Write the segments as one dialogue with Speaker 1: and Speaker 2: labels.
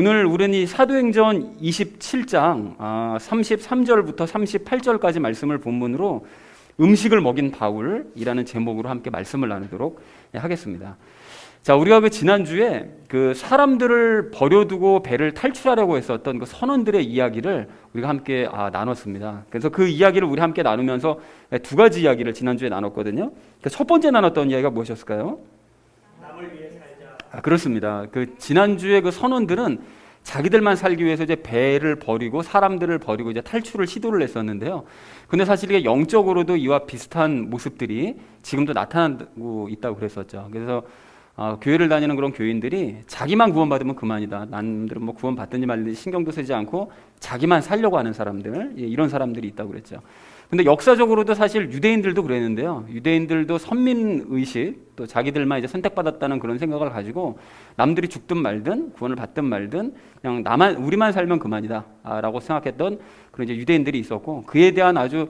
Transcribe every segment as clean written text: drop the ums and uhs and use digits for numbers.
Speaker 1: 오늘 우리는 이 사도행전 27장 33절부터 38절까지 말씀을 본문으로 음식을 먹인 바울이라는 제목으로 함께 말씀을 나누도록 하겠습니다. 자, 우리가 그 지난주에 그 사람들을 버려두고 배를 탈출하려고 했었던 그 선원들의 이야기를 우리가 함께 나눴습니다. 그래서 그 이야기를 우리 함께 나누면서 두 가지 이야기를 지난주에 나눴거든요. 첫 번째 나눴던 이야기가 무엇이었을까요?
Speaker 2: 남을 위해 살자.
Speaker 1: 그렇습니다. 그 지난주에 그 선원들은 자기들만 살기 위해서 이제 배를 버리고 사람들을 버리고 이제 탈출을 시도를 했었는데요. 근데 사실 이게 영적으로도 이와 비슷한 모습들이 지금도 나타나고 있다고 그랬었죠. 그래서 교회를 다니는 그런 교인들이 자기만 구원받으면 그만이다. 남들은 뭐 구원 받든지 말든지 신경도 쓰지 않고 자기만 살려고 하는 사람들, 이런 사람들이 있다고 그랬죠. 근데 역사적으로도 사실 유대인들도 그랬는데요. 유대인들도 선민의식, 또 자기들만 이제 선택받았다는 그런 생각을 가지고 남들이 죽든 말든 구원을 받든 말든 그냥 우리만 살면 그만이다 라고 생각했던 그런 이제 유대인들이 있었고, 그에 대한 아주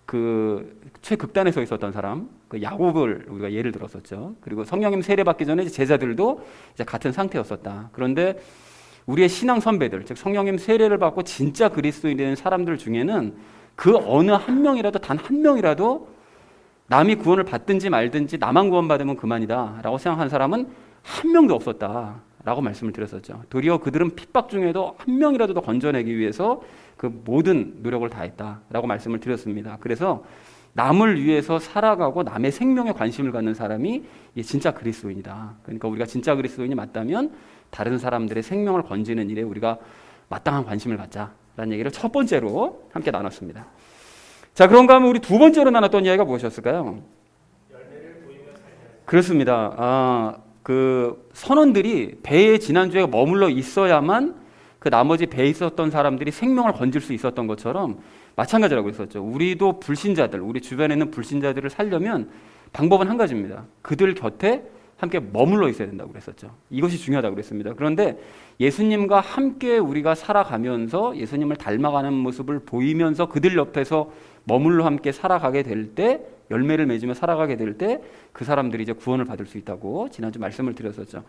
Speaker 1: 그 최극단에 서 있었던 사람, 그 야곱을 우리가 예를 들었었죠. 그리고 성령님 세례받기 전에 제자들도 이제 같은 상태였었다. 그런데 우리의 신앙 선배들, 즉 성령님 세례를 받고 진짜 그리스도인이 된 사람들 중에는 그 어느 한 명이라도, 단 한 명이라도 남이 구원을 받든지 말든지 나만 구원받으면 그만이다 라고 생각한 사람은 한 명도 없었다 라고 말씀을 드렸었죠. 도리어 그들은 핍박 중에도 한 명이라도 더 건져내기 위해서 그 모든 노력을 다했다라고 말씀을 드렸습니다. 그래서 남을 위해서 살아가고 남의 생명에 관심을 갖는 사람이 진짜 그리스도인이다. 그러니까 우리가 진짜 그리스도인이 맞다면 다른 사람들의 생명을 건지는 일에 우리가 마땅한 관심을 갖자라는 얘기를 첫 번째로 함께 나눴습니다. 자, 그런가 하면 우리 두 번째로 나눴던 이야기가 무엇이었을까요?
Speaker 2: 열매를 보이며 살자.
Speaker 1: 그렇습니다. 그 선원들이 배에 지난주에 머물러 있어야만 그 나머지 배에 있었던 사람들이 생명을 건질 수 있었던 것처럼 마찬가지라고 했었죠. 우리도 불신자들, 우리 주변에 있는 불신자들을 살려면 방법은 한 가지입니다. 그들 곁에 함께 머물러 있어야 된다고 그랬었죠. 이것이 중요하다고 그랬습니다. 그런데 예수님과 함께 우리가 살아가면서 예수님을 닮아가는 모습을 보이면서 그들 옆에서 머물러 함께 살아가게 될 때, 열매를 맺으며 살아가게 될 때 그 사람들이 이제 구원을 받을 수 있다고 지난주 말씀을 드렸었죠.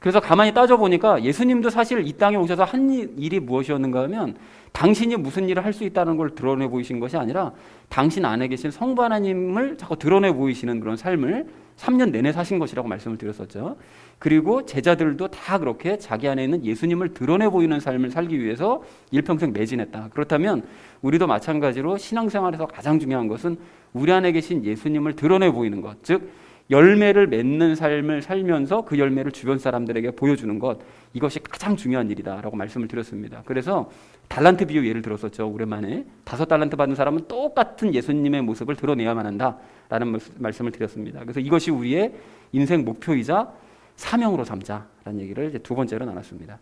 Speaker 1: 그래서 가만히 따져보니까 예수님도 사실 이 땅에 오셔서 한 일이 무엇이었는가 하면 당신이 무슨 일을 할 수 있다는 걸 드러내 보이신 것이 아니라 당신 안에 계신 성부 하나님을 자꾸 드러내 보이시는 그런 삶을 3년 내내 사신 것이라고 말씀을 드렸었죠. 그리고 제자들도 다 그렇게 자기 안에 있는 예수님을 드러내 보이는 삶을 살기 위해서 일평생 매진했다. 그렇다면 우리도 마찬가지로 신앙생활에서 가장 중요한 것은 우리 안에 계신 예수님을 드러내 보이는 것, 즉 열매를 맺는 삶을 살면서 그 열매를 주변 사람들에게 보여주는 것, 이것이 가장 중요한 일이다라고 말씀을 드렸습니다. 그래서 달란트 비유 예를 들었었죠. 오랜만에 5달란트 받은 사람은 똑같은 예수님의 모습을 드러내야만 한다라는 말씀을 드렸습니다. 그래서 이것이 우리의 인생 목표이자 사명으로 삼자라는 얘기를 이제 두 번째로 나눴습니다.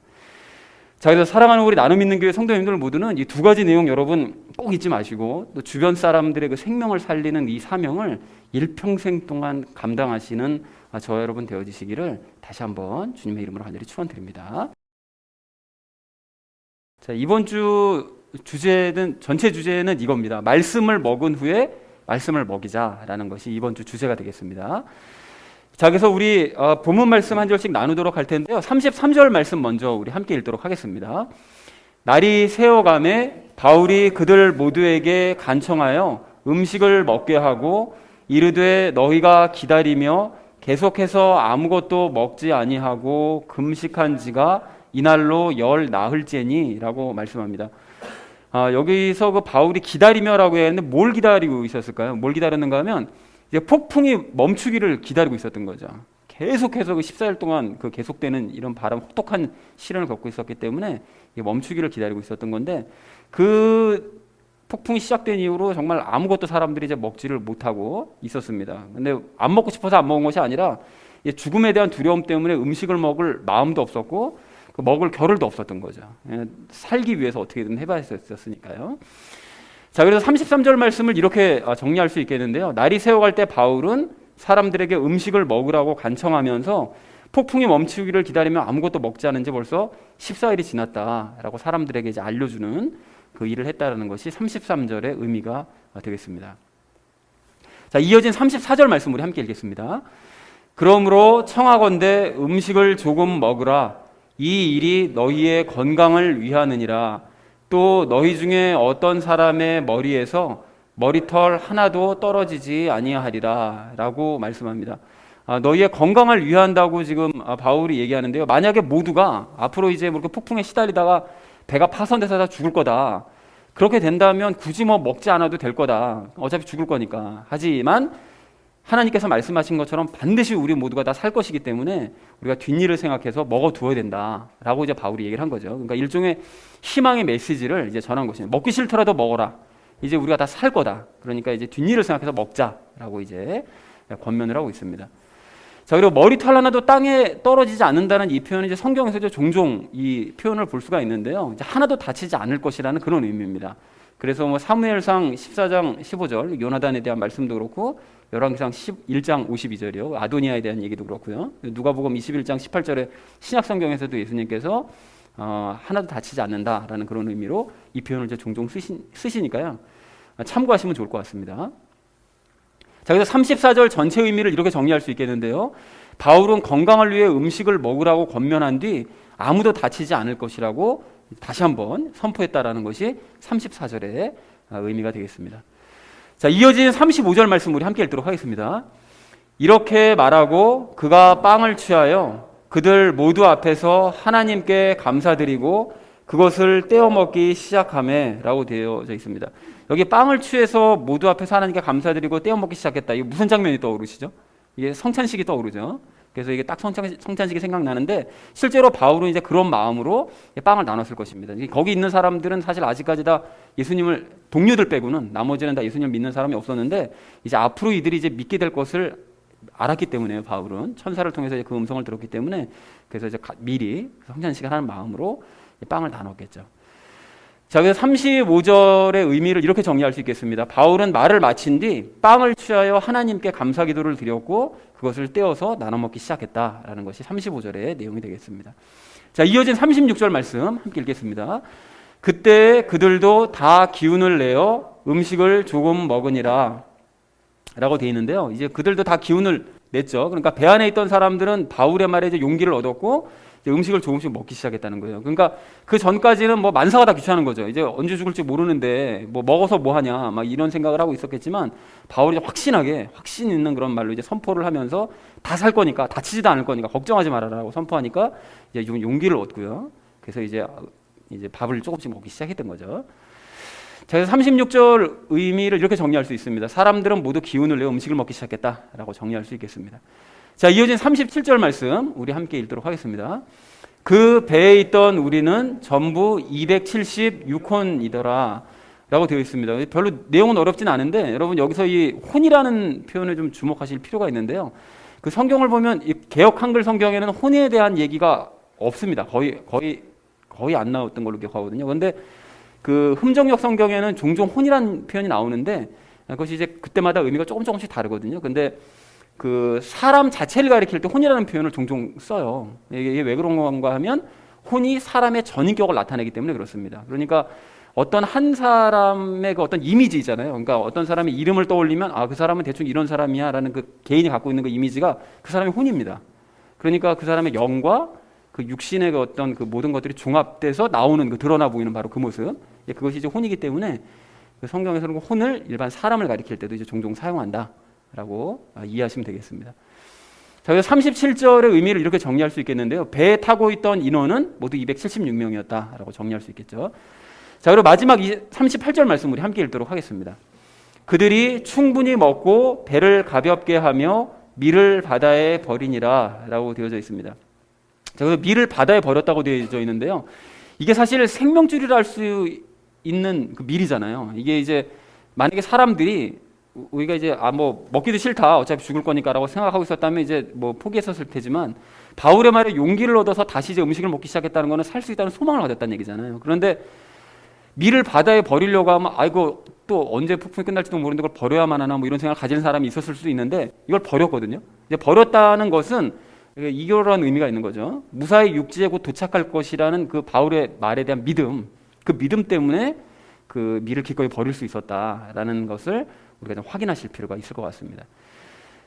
Speaker 1: 자, 그래서 사랑하는 우리 나눔 있는 교회 성도님들 모두는 이 두 가지 내용 여러분 꼭 잊지 마시고, 또 주변 사람들의 그 생명을 살리는 이 사명을 일평생 동안 감당하시는 저와 여러분 되어지시기를 다시 한번 주님의 이름으로 간절히 축원드립니다. 자, 이번 주 주제는, 전체 주제는 이겁니다. 말씀을 먹은 후에 말씀을 먹이자라는 것이 이번 주 주제가 되겠습니다. 자, 그래서 우리 본문 말씀 한 절씩 나누도록 할 텐데요. 33절 말씀 먼저 우리 함께 읽도록 하겠습니다. 날이 새어가매 바울이 그들 모두에게 간청하여 음식을 먹게 하고 이르되 너희가 기다리며 계속해서 아무것도 먹지 아니하고 금식한 지가 이날로 열 나흘째니 라고 말씀합니다. 여기서 그 바울이 기다리며라고 했는데 뭘 기다리고 있었을까요? 뭘 기다렸는가 하면 이제 폭풍이 멈추기를 기다리고 있었던 거죠. 계속해서 그 14일 동안 그 계속되는 이런 바람, 혹독한 시련을 겪고 있었기 때문에 멈추기를 기다리고 있었던 건데, 그 폭풍이 시작된 이후로 정말 아무것도 사람들이 이제 먹지를 못하고 있었습니다. 근데 안 먹고 싶어서 안 먹은 것이 아니라 죽음에 대한 두려움 때문에 음식을 먹을 마음도 없었고 그 먹을 겨를도 없었던 거죠. 살기 위해서 어떻게든 해봐야 했었으니까요. 자, 그래서 33절 말씀을 이렇게 정리할 수 있겠는데요. 날이 새어갈 때 바울은 사람들에게 음식을 먹으라고 간청하면서 폭풍이 멈추기를 기다리며 아무것도 먹지 않은 지 벌써 14일이 지났다라고 사람들에게 이제 알려주는 그 일을 했다는 것이 33절의 의미가 되겠습니다. 자, 이어진 34절 말씀 우리 함께 읽겠습니다. 그러므로 청하건대 음식을 조금 먹으라. 이 일이 너희의 건강을 위하느니라. 또 너희 중에 어떤 사람의 머리에서 머리털 하나도 떨어지지 아니하리라 라고 말씀합니다. 너희의 건강을 위한다고 지금 바울이 얘기하는데요. 만약에 모두가 앞으로 이제 뭐 이렇게 폭풍에 시달리다가 배가 파손돼서 다 죽을 거다, 그렇게 된다면 굳이 뭐 먹지 않아도 될 거다, 어차피 죽을 거니까. 하지만 하나님께서 말씀하신 것처럼 반드시 우리 모두가 다 살 것이기 때문에 우리가 뒷일을 생각해서 먹어두어야 된다라고 이제 바울이 얘기를 한 거죠. 그러니까 일종의 희망의 메시지를 이제 전한 것입니다. 먹기 싫더라도 먹어라. 이제 우리가 다 살 거다. 그러니까 이제 뒷일을 생각해서 먹자라고 이제 권면을 하고 있습니다. 자, 그리고 머리털 하나도 땅에 떨어지지 않는다는 이 표현은 이제 성경에서 이제 종종 이 표현을 볼 수가 있는데요. 이제 하나도 다치지 않을 것이라는 그런 의미입니다. 그래서 뭐 사무엘상 14장 15절 요나단에 대한 말씀도 그렇고, 열왕기상 11장 52절이요 아도니아에 대한 얘기도 그렇고요, 누가복음 21장 18절에 신약 성경에서도 예수님께서 하나도 다치지 않는다라는 그런 의미로 이 표현을 이제 종종 쓰시니까요. 참고하시면 좋을 것 같습니다. 자, 그래서 34절 전체 의미를 이렇게 정리할 수 있겠는데요. 바울은 건강을 위해 음식을 먹으라고 권면한 뒤 아무도 다치지 않을 것이라고 다시 한번 선포했다라는 것이 34절의 의미가 되겠습니다. 자, 이어진 35절 말씀 우리 함께 읽도록 하겠습니다. 이렇게 말하고 그가 빵을 취하여 그들 모두 앞에서 하나님께 감사드리고 그것을 떼어 먹기 시작하매 라고 되어져 있습니다. 여기 빵을 취해서 모두 앞에서 하나님께 감사드리고 떼어 먹기 시작했다. 이게 무슨 장면이 떠오르시죠? 이게 성찬식이 떠오르죠. 그래서 이게 딱 성찬식이 생각나는데, 실제로 바울은 이제 그런 마음으로 빵을 나눴을 것입니다. 거기 있는 사람들은 사실 아직까지 다 예수님을, 동료들 빼고는 나머지는 다 예수님을 믿는 사람이 없었는데, 이제 앞으로 이들이 이제 믿게 될 것을 알았기 때문에 바울은 천사를 통해서 그 음성을 들었기 때문에, 그래서 이제 미리 성찬식을 하는 마음으로 빵을 나눴겠죠. 자, 그래서 35절의 의미를 이렇게 정리할 수 있겠습니다. 바울은 말을 마친 뒤 빵을 취하여 하나님께 감사 기도를 드렸고 그것을 떼어서 나눠 먹기 시작했다라는 것이 35절의 내용이 되겠습니다. 자, 이어진 36절 말씀 함께 읽겠습니다. 그때 그들도 다 기운을 내어 음식을 조금 먹으니라 라고 되어 있는데요. 이제 그들도 다 기운을 냈죠. 그러니까 배 안에 있던 사람들은 바울의 말에 이제 용기를 얻었고 이제 음식을 조금씩 먹기 시작했다는 거예요. 그러니까 그 전까지는 뭐 만사가 다 귀찮은 거죠. 이제 언제 죽을지 모르는데 뭐 먹어서 뭐 하냐 막 이런 생각을 하고 있었겠지만, 바울이 확신하게, 확신 있는 그런 말로 이제 선포를 하면서 다 살 거니까, 다치지도 않을 거니까 걱정하지 말아라라고 선포하니까 이제 용기를 얻고요. 그래서 이제 밥을 조금씩 먹기 시작했던 거죠. 자, 그래서 36절 의미를 이렇게 정리할 수 있습니다. 사람들은 모두 기운을 내어 음식을 먹기 시작했다라고 정리할 수 있겠습니다. 자, 이어진 37절 말씀 우리 함께 읽도록 하겠습니다. 그 배에 있던 우리는 전부 276혼이더라 라고 되어 있습니다. 별로 내용은 어렵진 않은데, 여러분 여기서 이 혼이라는 표현에 좀 주목하실 필요가 있는데요. 그 성경을 보면 이 개역 한글 성경에는 혼에 대한 얘기가 없습니다. 거의 안 나왔던 걸로 기억하거든요. 그런데 그 흠정역 성경에는 종종 혼이라는 표현이 나오는데, 그것이 이제 그때마다 의미가 조금씩 다르거든요. 근데 그 사람 자체를 가리킬 때 혼이라는 표현을 종종 써요. 이게 왜 그런 건가 하면 혼이 사람의 전인격을 나타내기 때문에 그렇습니다. 그러니까 어떤 한 사람의 그 어떤 이미지잖아요. 그러니까 어떤 사람의 이름을 떠올리면 그 사람은 대충 이런 사람이야 라는 그 개인이 갖고 있는 그 이미지가 그 사람의 혼입니다. 그러니까 그 사람의 영과 그 육신의 그 어떤 그 모든 것들이 종합돼서 나오는 그 드러나 보이는 바로 그 모습, 그것이 이제 혼이기 때문에 그 성경에서는 혼을 일반 사람을 가리킬 때도 이제 종종 사용한다 라고 이해하시면 되겠습니다. 자, 그래서 37절의 의미를 이렇게 정리할 수 있겠는데요. 배에 타고 있던 인원은 모두 276명이었다라고 정리할 수 있겠죠. 자, 그리고 마지막 38절 말씀 우리 함께 읽도록 하겠습니다. 그들이 충분히 먹고 배를 가볍게 하며 밀을 바다에 버리니라 라고 되어져 있습니다. 자, 그래서 밀을 바다에 버렸다고 되어져 있는데요. 이게 사실 생명줄이라 할 수 있는 그 밀이잖아요. 이게 이제 만약에 사람들이 우리가 이제 뭐 먹기도 싫다, 어차피 죽을 거니까라고 생각하고 있었다면 이제 뭐 포기했었을 테지만, 바울의 말에 용기를 얻어서 다시 이제 음식을 먹기 시작했다는 것은 살 수 있다는 소망을 가졌다는 얘기잖아요. 그런데 밀을 바다에 버리려고 하면 아이고 또 언제 폭풍이 끝날지도 모르는데 그걸 버려야만 하나 뭐 이런 생각을 가진 사람이 있었을 수도 있는데, 이걸 버렸거든요. 이제 버렸다는 것은 이런 의미가 있는 거죠. 무사히 육지에 곧 도착할 것이라는 그 바울의 말에 대한 믿음, 그 믿음 때문에 그 밀을 기꺼이 버릴 수 있었다라는 것을 우리가 좀 확인하실 필요가 있을 것 같습니다.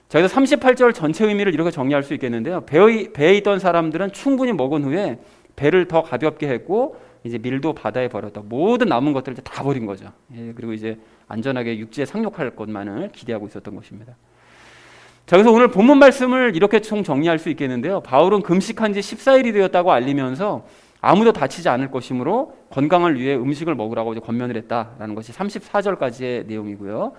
Speaker 1: 자, 그래서 38절 전체 의미를 이렇게 정리할 수 있겠는데요. 배에 있던 사람들은 충분히 먹은 후에 배를 더 가볍게 했고 이제 밀도 바다에 버렸다. 모든 남은 것들을 이제 다 버린 거죠. 예, 그리고 이제 안전하게 육지에 상륙할 것만을 기대하고 있었던 것입니다. 자, 그래서 오늘 본문 말씀을 이렇게 총 정리할 수 있겠는데요. 바울은 금식한 지 14일이 되었다고 알리면서 아무도 다치지 않을 것이므로 건강을 위해 음식을 먹으라고 이제 권면을 했다라는 것이 34절까지의 내용이고요.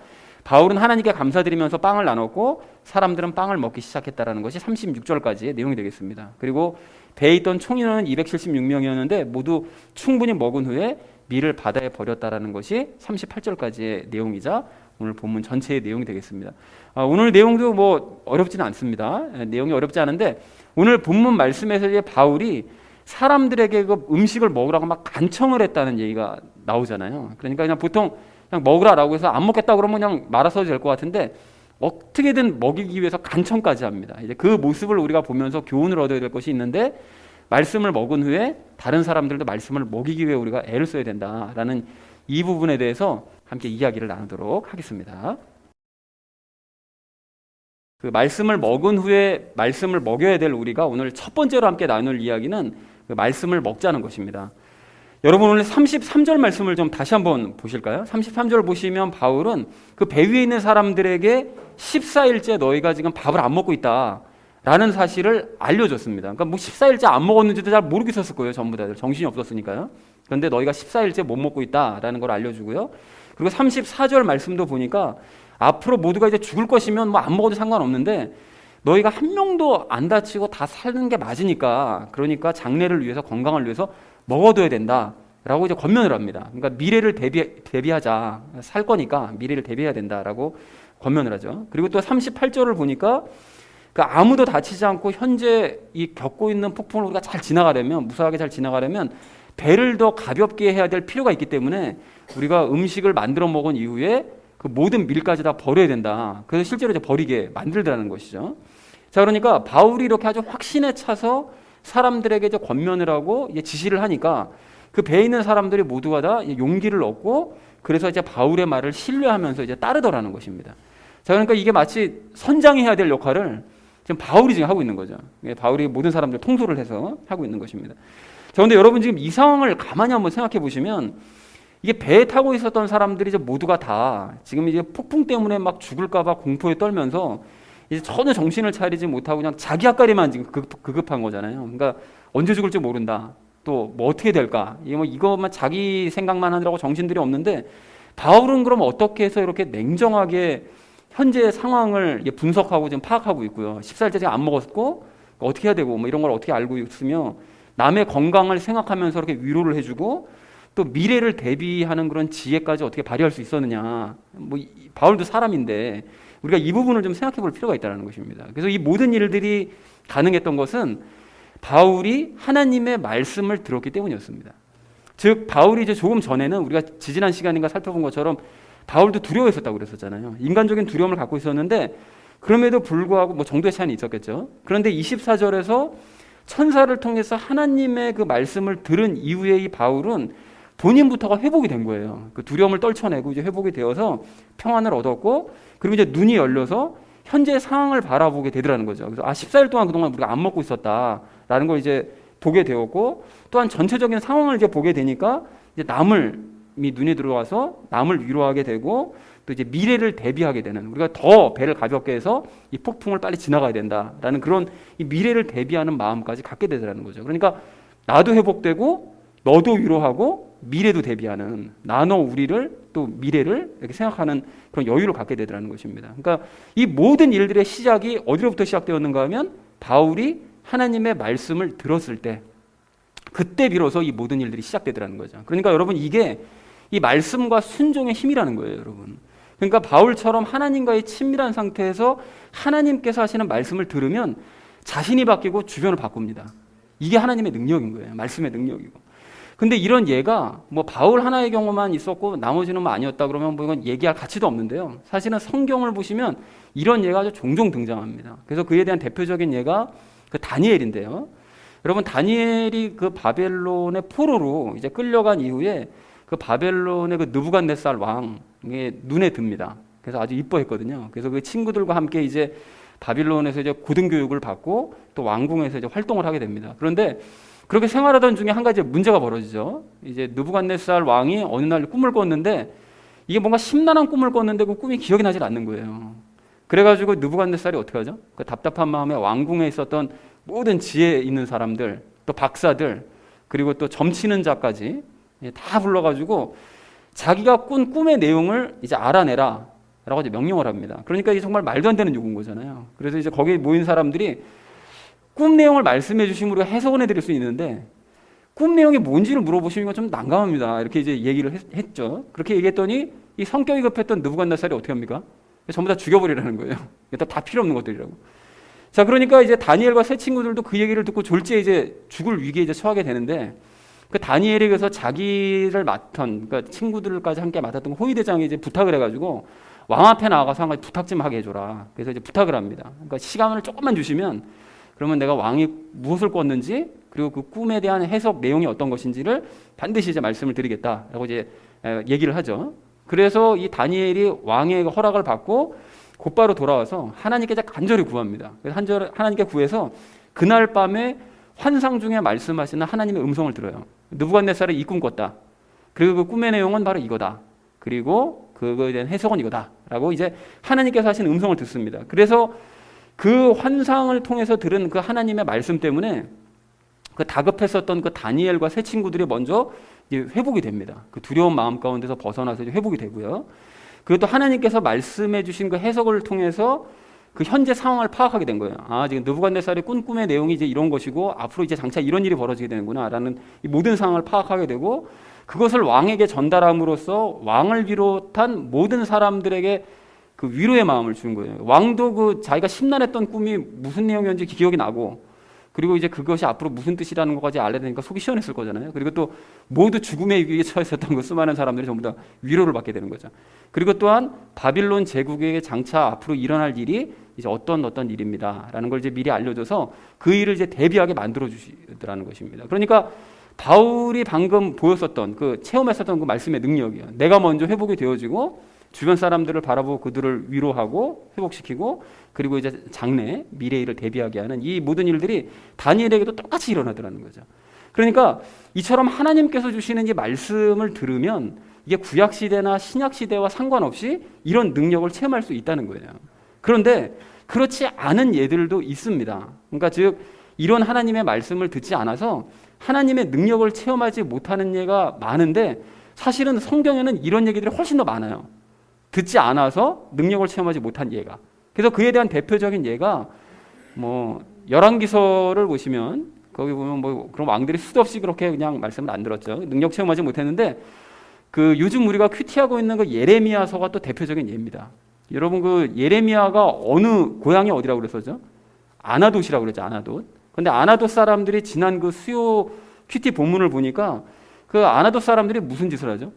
Speaker 1: 바울은 하나님께 감사드리면서 빵을 나눴고 사람들은 빵을 먹기 시작했다라는 것이 36절까지의 내용이 되겠습니다. 그리고 배에 있던 총 인원은 276명이었는데 모두 충분히 먹은 후에 밀을 바다에 버렸다라는 것이 38절까지의 내용이자 오늘 본문 전체의 내용이 되겠습니다. 오늘 내용도 뭐 어렵지는 않습니다. 내용이 어렵지 않은데 오늘 본문 말씀에서 이제 바울이 사람들에게 그 음식을 먹으라고 막 간청을 했다는 얘기가 나오잖아요. 그러니까 그냥 보통 그냥 먹으라라고 해서 안 먹겠다 그러면 그냥 말아서도 될 것 같은데 어떻게든 먹이기 위해서 간청까지 합니다. 이제 그 모습을 우리가 보면서 교훈을 얻어야 될 것이 있는데 말씀을 먹은 후에 다른 사람들도 말씀을 먹이기 위해 우리가 애를 써야 된다라는 이 부분에 대해서 함께 이야기를 나누도록 하겠습니다. 그 말씀을 먹은 후에 말씀을 먹여야 될 우리가 오늘 첫 번째로 함께 나눌 이야기는 그 말씀을 먹자는 것입니다. 여러분 오늘 33절 말씀을 좀 다시 한번 보실까요? 33절 보시면 바울은 그 배 위에 있는 사람들에게 14일째 너희가 지금 밥을 안 먹고 있다라는 사실을 알려줬습니다. 그러니까 뭐 14일째 안 먹었는지도 잘 모르겠었을 거예요. 전부 다들 정신이 없었으니까요. 그런데 너희가 14일째 못 먹고 있다라는 걸 알려주고요. 그리고 34절 말씀도 보니까 앞으로 모두가 이제 죽을 것이면 뭐 안 먹어도 상관없는데 너희가 한 명도 안 다치고 다 사는 게 맞으니까 그러니까 장래를 위해서 건강을 위해서 먹어둬야 된다라고 이제 권면을 합니다. 그러니까 미래를 대비하자. 살 거니까 미래를 대비해야 된다라고 권면을 하죠. 그리고 또 38절을 보니까 그러니까 아무도 다치지 않고 현재 이 겪고 있는 폭풍을 우리가 잘 지나가려면 무사하게 잘 지나가려면 배를 더 가볍게 해야 될 필요가 있기 때문에 우리가 음식을 만들어 먹은 이후에 그 모든 밀까지 다 버려야 된다. 그래서 실제로 이제 버리게 만들더라는 것이죠. 자, 그러니까 바울이 이렇게 아주 확신에 차서 사람들에게 이제 권면을 하고 이제 지시를 하니까 그 배에 있는 사람들이 모두가 다 용기를 얻고 그래서 이제 바울의 말을 신뢰하면서 이제 따르더라는 것입니다. 자, 그러니까 이게 마치 선장이 해야 될 역할을 지금 바울이 지금 하고 있는 거죠. 바울이 모든 사람들 통솔을 해서 하고 있는 것입니다. 자, 그런데 여러분 지금 이 상황을 가만히 한번 생각해 보시면 이게 배에 타고 있었던 사람들이 이제 모두가 다 지금 이제 폭풍 때문에 막 죽을까봐 공포에 떨면서 이제 전혀 정신을 차리지 못하고 그냥 자기 앞가리만 지금 급급한 거잖아요. 그러니까 언제 죽을지 모른다. 또 뭐 어떻게 될까? 이것만 자기 생각만 하느라고 정신들이 없는데 바울은 그럼 어떻게 해서 이렇게 냉정하게 현재의 상황을 분석하고 지금 파악하고 있고요. 14일째 안 먹었고 어떻게 해야 되고 뭐 이런 걸 어떻게 알고 있으며 남의 건강을 생각하면서 이렇게 위로를 해주고 또 미래를 대비하는 그런 지혜까지 어떻게 발휘할 수 있었느냐. 바울도 사람인데 우리가 이 부분을 좀 생각해 볼 필요가 있다는 것입니다. 그래서 이 모든 일들이 가능했던 것은 바울이 하나님의 말씀을 들었기 때문이었습니다. 즉 바울이 이제 조금 전에는 우리가 지지난 시간인가 살펴본 것처럼 바울도 두려워했었다고 그랬었잖아요. 인간적인 두려움을 갖고 있었는데 그럼에도 불구하고 뭐 정도의 차이는 있었겠죠. 그런데 24절에서 천사를 통해서 하나님의 그 말씀을 들은 이후에 이 바울은 본인부터가 회복이 된 거예요. 그 두려움을 떨쳐내고 이제 회복이 되어서 평안을 얻었고 그리고 이제 눈이 열려서 현재 상황을 바라보게 되더라는 거죠. 그래서 14일 동안 그동안 우리가 안 먹고 있었다라는 걸 이제 보게 되었고 또한 전체적인 상황을 이제 보게 되니까 이제 남을 눈에 들어와서 남을 위로하게 되고 또 이제 미래를 대비하게 되는 우리가 더 배를 가볍게 해서 이 폭풍을 빨리 지나가야 된다라는 그런 이 미래를 대비하는 마음까지 갖게 되더라는 거죠. 그러니까 나도 회복되고 너도 위로하고 미래도 대비하는 나너 우리를 또 미래를 이렇게 생각하는 그런 여유를 갖게 되더라는 것입니다. 그러니까 이 모든 일들의 시작이 어디로부터 시작되었는가 하면 바울이 하나님의 말씀을 들었을 때 그때 비로소 이 모든 일들이 시작되더라는 거죠. 그러니까 여러분 이게 이 말씀과 순종의 힘이라는 거예요, 여러분. 그러니까 바울처럼 하나님과의 친밀한 상태에서 하나님께서 하시는 말씀을 들으면 자신이 바뀌고 주변을 바꿉니다. 이게 하나님의 능력인 거예요. 말씀의 능력이고. 근데 이런 예가 뭐 바울 하나의 경우만 있었고 나머지는 뭐 아니었다 그러면 뭐 이건 얘기할 가치도 없는데요. 사실은 성경을 보시면 이런 예가 아주 종종 등장합니다. 그래서 그에 대한 대표적인 예가 그 다니엘인데요. 여러분 다니엘이 그 바벨론의 포로로 이제 끌려간 이후에 그 바벨론의 그 느부갓네살 왕이 눈에 듭니다. 그래서 아주 이뻐했거든요. 그래서 그 친구들과 함께 이제 바빌론에서 이제 고등교육을 받고 또 왕궁에서 이제 활동을 하게 됩니다. 그런데 그렇게 생활하던 중에 한 가지 문제가 벌어지죠. 이제 느부갓네살 왕이 어느 날 꿈을 꿨는데 이게 뭔가 심란한 꿈을 꿨는데 그 꿈이 기억이 나질 않는 거예요. 그래가지고 느부갓네살이 어떻게 하죠? 그 답답한 마음에 왕궁에 있었던 모든 지혜 있는 사람들, 또 박사들, 그리고 또 점치는 자까지 다 불러가지고 자기가 꾼 꿈의 내용을 이제 알아내라 라고 이제 명령을 합니다. 그러니까 이게 정말 말도 안 되는 요구인 거잖아요. 그래서 이제 거기에 모인 사람들이 꿈 내용을 말씀해 주시면 우리가 해석은 해드릴 수 있는데 꿈 내용이 뭔지를 물어보시는 건 좀 난감합니다. 이렇게 이제 얘기를 했죠. 그렇게 얘기했더니 이 성격이 급했던 느부갓네살이 어떻게 합니까? 전부 다 죽여버리라는 거예요. 다 필요 없는 것들이라고. 자, 그러니까 이제 다니엘과 세 친구들도 그 얘기를 듣고 졸지에 이제 죽을 위기에 이제 처하게 되는데 그 다니엘에 의해서 자기를 맡은 그러니까 친구들까지 함께 맡았던 호위대장이 이제 부탁을 해가지고 왕 앞에 나가서 한 가지 부탁 좀 하게 해줘라. 그래서 이제 부탁을 합니다. 그러니까 시간을 조금만 주시면 그러면 내가 왕이 무엇을 꿨는지 그리고 그 꿈에 대한 해석 내용이 어떤 것인지를 반드시 이제 말씀을 드리겠다라고 이제 얘기를 하죠. 그래서 이 다니엘이 왕의 허락을 받고 곧바로 돌아와서 하나님께 간절히 구합니다. 그래서 하나님께 구해서 그날 밤에 환상 중에 말씀하시는 하나님의 음성을 들어요. 느부갓네살이 이 꿈 꿨다. 그리고 그 꿈의 내용은 바로 이거다. 그리고 그거에 대한 해석은 이거다라고 이제 하나님께서 하신 음성을 듣습니다. 그래서 그 환상을 통해서 들은 그 하나님의 말씀 때문에 그 다급했었던 그 다니엘과 세 친구들이 먼저 이제 회복이 됩니다. 그 두려운 마음 가운데서 벗어나서 이제 회복이 되고요. 그리고 또 하나님께서 말씀해 주신 그 해석을 통해서 그 현재 상황을 파악하게 된 거예요. 아, 지금 느부갓네살의 꾼 꿈의 내용이 이제 이런 것이고 앞으로 이제 장차 이런 일이 벌어지게 되는구나라는 이 모든 상황을 파악하게 되고 그것을 왕에게 전달함으로써 왕을 비롯한 모든 사람들에게 그 위로의 마음을 준 거예요. 왕도 그 자기가 심란했던 꿈이 무슨 내용이었는지 기억이 나고 그리고 이제 그것이 앞으로 무슨 뜻이라는 것까지 알게 되니까 속이 시원했을 거잖아요. 그리고 또 모두 죽음의 위기에 처했었던 그 수많은 사람들이 전부 다 위로를 받게 되는 거죠. 그리고 또한 바빌론 제국에게 장차 앞으로 일어날 일이 이제 어떤 일입니다라는 걸 이제 미리 알려줘서 그 일을 이제 대비하게 만들어 주시더라는 것입니다. 그러니까 바울이 방금 보였었던 그 체험했었던 그 말씀의 능력이요. 내가 먼저 회복이 되어지고 주변 사람들을 바라보고 그들을 위로하고 회복시키고 그리고 이제 장래 미래 일을 대비하게 하는 이 모든 일들이 다니엘에게도 똑같이 일어나더라는 거죠. 그러니까 이처럼 하나님께서 주시는 이 말씀을 들으면 이게 구약 시대나 신약 시대와 상관없이 이런 능력을 체험할 수 있다는 거예요. 그런데 그렇지 않은 예들도 있습니다. 그러니까 즉 이런 하나님의 말씀을 듣지 않아서 하나님의 능력을 체험하지 못하는 예가 많은데 사실은 성경에는 이런 얘기들이 훨씬 더 많아요. 듣지 않아서 능력을 체험하지 못한 예가. 그래서 그에 대한 대표적인 예가 뭐 열왕기서를 보시면 거기 보면 뭐 그런 왕들이 수도 없이 그렇게 그냥 말씀을 안 들었죠. 능력 체험하지 못했는데 그 요즘 우리가 큐티하고 있는 그 예레미야서가 또 대표적인 예입니다. 여러분 그 예레미야가 어느 고향이 어디라고 그랬었죠? 아나돗이라고 그랬죠. 아나돗. 근데 아나돗 사람들이 지난 그 수요 큐티 본문을 보니까 그 아나돗 사람들이 무슨 짓을 하죠?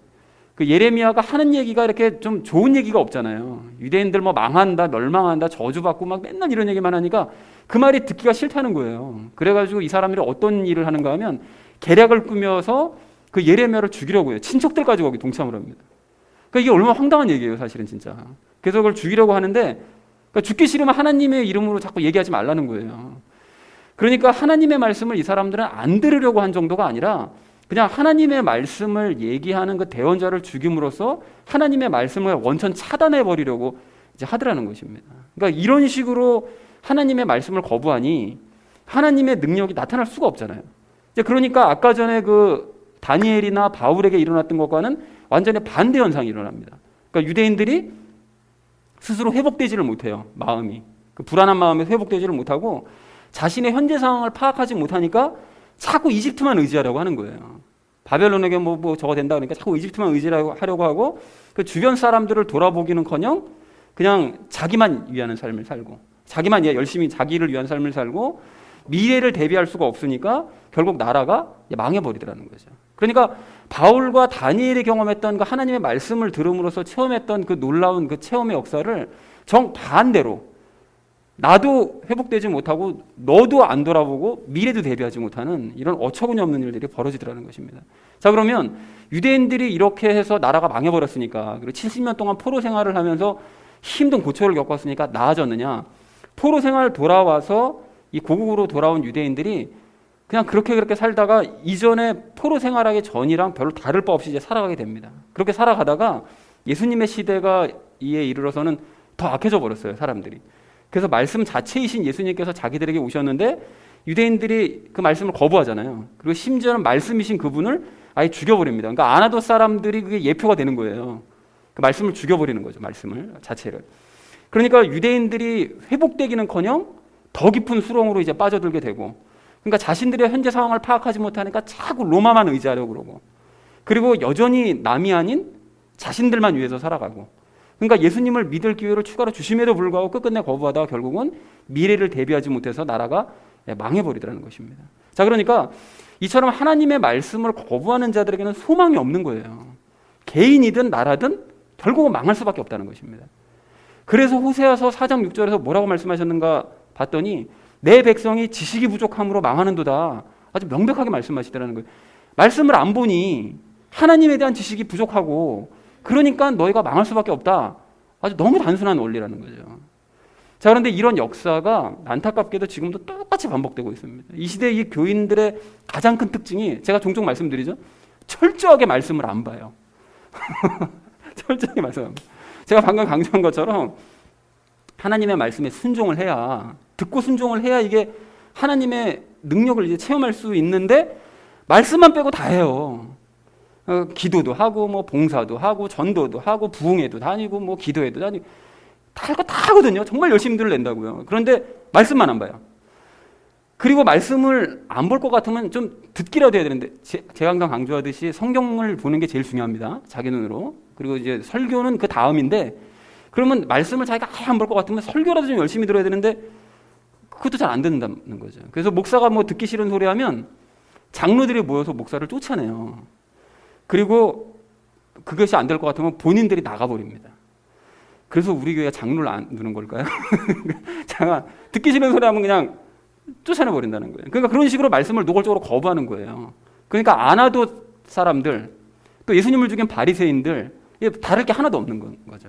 Speaker 1: 그 예레미야가 하는 얘기가 이렇게 좀 좋은 얘기가 없잖아요. 유대인들 뭐 망한다, 멸망한다, 저주받고 막 맨날 이런 얘기만 하니까 그 말이 듣기가 싫다는 거예요. 그래가지고 이 사람들이 어떤 일을 하는가 하면 계략을 꾸며서 그 예레미야를 죽이려고 해요. 친척들까지 거기 동참을 합니다. 그러니까 이게 얼마나 황당한 얘기예요, 사실은 진짜. 그래서 그걸 죽이려고 하는데 그러니까 죽기 싫으면 하나님의 이름으로 자꾸 얘기하지 말라는 거예요. 그러니까 하나님의 말씀을 이 사람들은 안 들으려고 한 정도가 아니라 그냥 하나님의 말씀을 얘기하는 그 대언자를 죽임으로써 하나님의 말씀을 원천 차단해 버리려고 이제 하더라는 것입니다. 그러니까 이런 식으로 하나님의 말씀을 거부하니 하나님의 능력이 나타날 수가 없잖아요. 이제 그러니까 아까 전에 그 다니엘이나 바울에게 일어났던 것과는 완전히 반대 현상이 일어납니다. 그러니까 유대인들이 스스로 회복되지를 못해요. 마음이. 그 불안한 마음에서 회복되지를 못하고 자신의 현재 상황을 파악하지 못하니까 자꾸 이집트만 의지하려고 하는 거예요. 바벨론에게 뭐 저거 된다 그러니까 자꾸 이집트만 의지하려고 하고 그 주변 사람들을 돌아보기는커녕 그냥 자기만 위하는 삶을 살고 자기만 열심히 자기를 위한 삶을 살고 미래를 대비할 수가 없으니까 결국 나라가 망해버리더라는 거죠. 그러니까 바울과 다니엘이 경험했던 그 하나님의 말씀을 들음으로써 체험했던 그 놀라운 그 체험의 역사를 정반대로 나도 회복되지 못하고 너도 안 돌아보고 미래도 대비하지 못하는 이런 어처구니 없는 일들이 벌어지더라는 것입니다. 자, 그러면 유대인들이 이렇게 해서 나라가 망해버렸으니까 그리고 70년 동안 포로 생활을 하면서 힘든 고초를 겪었으니까 나아졌느냐? 포로 생활 돌아와서 이 고국으로 돌아온 유대인들이 그냥 그렇게 살다가 이전에 포로 생활하기 전이랑 별로 다를 바 없이 이제 살아가게 됩니다. 그렇게 살아가다가 예수님의 시대가 이에 이르러서는 더 악해져 버렸어요, 사람들이. 그래서 말씀 자체이신 예수님께서 자기들에게 오셨는데 유대인들이 그 말씀을 거부하잖아요. 그리고 심지어는 말씀이신 그분을 아예 죽여버립니다. 그러니까 아나도 사람들이 그게 예표가 되는 거예요. 그 말씀을 죽여버리는 거죠, 말씀을 자체를. 그러니까 유대인들이 회복되기는커녕 더 깊은 수렁으로 이제 빠져들게 되고, 그러니까 자신들의 현재 상황을 파악하지 못하니까 자꾸 로마만 의지하려고 그러고, 그리고 여전히 남이 아닌 자신들만 위해서 살아가고, 그러니까 예수님을 믿을 기회를 추가로 주심에도 불구하고 끝끝내 거부하다가 결국은 미래를 대비하지 못해서 나라가 망해버리더라는 것입니다. 자, 그러니까 이처럼 하나님의 말씀을 거부하는 자들에게는 소망이 없는 거예요. 개인이든 나라든 결국은 망할 수밖에 없다는 것입니다. 그래서 호세아서 4장 6절에서 뭐라고 말씀하셨는가 봤더니 내 백성이 지식이 부족함으로 망하는도다. 아주 명백하게 말씀하시더라는 거예요. 말씀을 안 보니 하나님에 대한 지식이 부족하고 그러니까 너희가 망할 수밖에 없다. 아주 너무 단순한 원리라는 거죠. 자, 그런데 이런 역사가 안타깝게도 지금도 똑같이 반복되고 있습니다. 이 시대 이 교인들의 가장 큰 특징이 제가 종종 말씀드리죠. 철저하게 말씀을 안 봐요. 철저하게 말씀 안 봐요. 제가 방금 강조한 것처럼 하나님의 말씀에 순종을 해야, 듣고 순종을 해야 이게 하나님의 능력을 이제 체험할 수 있는데 말씀만 빼고 다 해요. 기도도 하고 뭐 봉사도 하고 전도도 하고 부흥회도 다니고 뭐 기도회도 다니고 다 할 거 다 하거든요. 정말 열심히들 낸다고요. 그런데 말씀만 안 봐요. 그리고 말씀을 안 볼 것 같으면 좀 듣기라도 해야 되는데 제가 항상 강조하듯이 성경을 보는 게 제일 중요합니다. 자기 눈으로. 그리고 이제 설교는 그 다음인데, 그러면 말씀을 자기가 아예 안 볼 것 같으면 설교라도 좀 열심히 들어야 되는데 그것도 잘 안 듣는다는 거죠. 그래서 목사가 뭐 듣기 싫은 소리 하면 장로들이 모여서 목사를 쫓아내요. 그리고 그것이 안 될 것 같으면 본인들이 나가버립니다. 그래서 우리 교회가 장로를 안 두는 걸까요? 제가 듣기 싫은 소리 하면 그냥 쫓아내버린다는 거예요. 그러니까 그런 식으로 말씀을 노골적으로 거부하는 거예요. 그러니까 아나도 사람들, 또 예수님을 죽인 바리새인들, 다를 게 하나도 없는 거죠.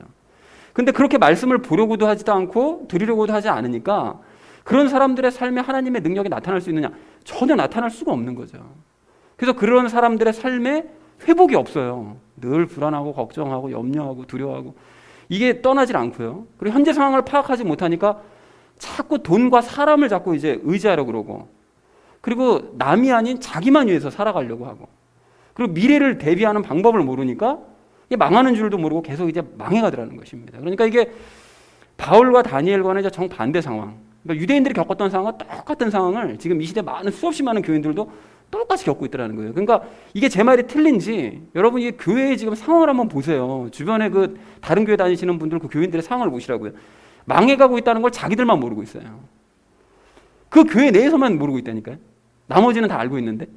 Speaker 1: 근데 그렇게 말씀을 보려고도 하지도 않고 들으려고도 하지 않으니까 그런 사람들의 삶에 하나님의 능력이 나타날 수 있느냐? 전혀 나타날 수가 없는 거죠. 그래서 그런 사람들의 삶에 회복이 없어요. 늘 불안하고 걱정하고 염려하고 두려워하고 이게 떠나질 않고요. 그리고 현재 상황을 파악하지 못하니까 자꾸 돈과 사람을 자꾸 이제 의지하려고 그러고, 그리고 남이 아닌 자기만 위해서 살아가려고 하고, 그리고 미래를 대비하는 방법을 모르니까 이게 망하는 줄도 모르고 계속 이제 망해가더라는 것입니다. 그러니까 이게 바울과 다니엘과는 이제 정반대 상황. 그러니까 유대인들이 겪었던 상황과 똑같은 상황을 지금 이 시대 많은 수없이 많은 교인들도 똑같이 겪고 있더라는 거예요. 그러니까 이게 제 말이 틀린지 여러분 이 교회의 지금 상황을 한번 보세요. 주변에 그 다른 교회 다니시는 분들 그 교인들의 상황을 보시라고요. 망해가고 있다는 걸 자기들만 모르고 있어요. 그 교회 내에서만 모르고 있다니까요. 나머지는 다 알고 있는데.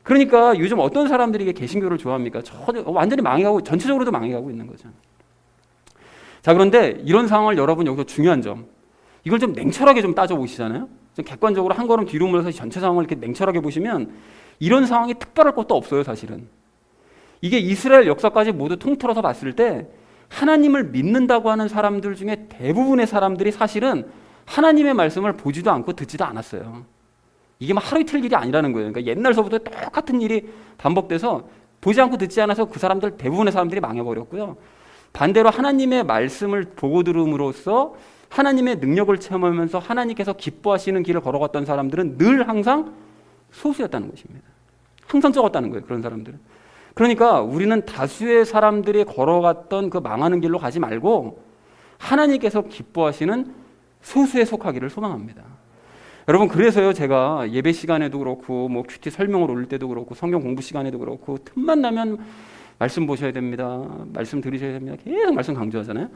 Speaker 1: 그러니까 요즘 어떤 사람들이 이게 개신교를 좋아합니까? 완전히 망해가고, 전체적으로도 망해가고 있는 거죠. 자, 그런데 이런 상황을 여러분 여기서 중요한 점, 이걸 좀 냉철하게 좀 따져보시잖아요. 좀 객관적으로 한 걸음 뒤로 물러서 전체 상황을 이렇게 냉철하게 보시면 이런 상황이 특별할 것도 없어요, 사실은. 이게 이스라엘 역사까지 모두 통틀어서 봤을 때 하나님을 믿는다고 하는 사람들 중에 대부분의 사람들이 사실은 하나님의 말씀을 보지도 않고 듣지도 않았어요. 이게 막 하루 이틀 일이 아니라는 거예요. 그러니까 옛날서부터 똑같은 일이 반복돼서 보지 않고 듣지 않아서 그 사람들, 대부분의 사람들이 망해버렸고요. 반대로 하나님의 말씀을 보고 들음으로써 하나님의 능력을 체험하면서 하나님께서 기뻐하시는 길을 걸어갔던 사람들은 늘 항상 소수였다는 것입니다. 항상 적었다는 거예요, 그런 사람들은. 그러니까 우리는 다수의 사람들이 걸어갔던 그 망하는 길로 가지 말고 하나님께서 기뻐하시는 소수에 속하기를 소망합니다. 여러분, 그래서요, 제가 예배 시간에도 그렇고 뭐 큐티 설명을 올릴 때도 그렇고 성경 공부 시간에도 그렇고 틈만 나면 말씀 보셔야 됩니다, 말씀 들으셔야 됩니다, 계속 말씀 강조하잖아요.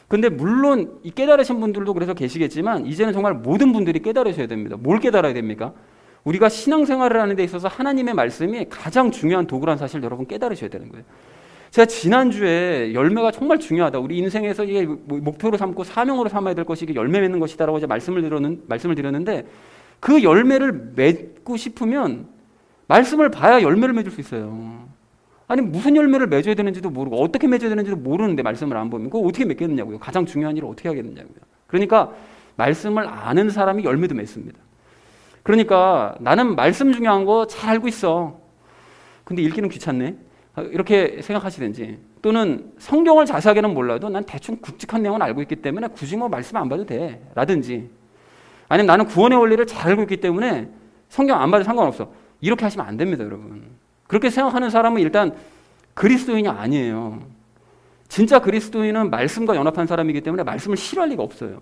Speaker 1: 근데 물론 이 깨달으신 분들도 그래서 계시겠지만 이제는 정말 모든 분들이 깨달으셔야 됩니다. 뭘 깨달아야 됩니까? 우리가 신앙생활을 하는 데 있어서 하나님의 말씀이 가장 중요한 도구라는 사실 여러분 깨달으셔야 되는 거예요. 제가 지난주에 열매가 정말 중요하다, 우리 인생에서 이게 목표로 삼고 사명으로 삼아야 될 것이 이게 열매 맺는 것이다라고 이제 말씀을 드렸는데, 그 열매를 맺고 싶으면 말씀을 봐야 열매를 맺을 수 있어요. 아니 무슨 열매를 맺어야 되는지도 모르고 어떻게 맺어야 되는지도 모르는데 말씀을 안 보면 그거 어떻게 맺겠느냐고요. 가장 중요한 일을 어떻게 하겠느냐고요. 그러니까 말씀을 아는 사람이 열매도 맺습니다. 그러니까 나는 말씀 중요한 거 잘 알고 있어. 근데 읽기는 귀찮네. 이렇게 생각하시든지, 또는 성경을 자세하게는 몰라도 난 대충 굵직한 내용은 알고 있기 때문에 굳이 뭐 말씀 안 봐도 돼. 라든지, 아니면 나는 구원의 원리를 잘 알고 있기 때문에 성경 안 봐도 상관없어. 이렇게 하시면 안 됩니다, 여러분. 그렇게 생각하는 사람은 일단 그리스도인이 아니에요. 진짜 그리스도인은 말씀과 연합한 사람이기 때문에 말씀을 싫어할 리가 없어요.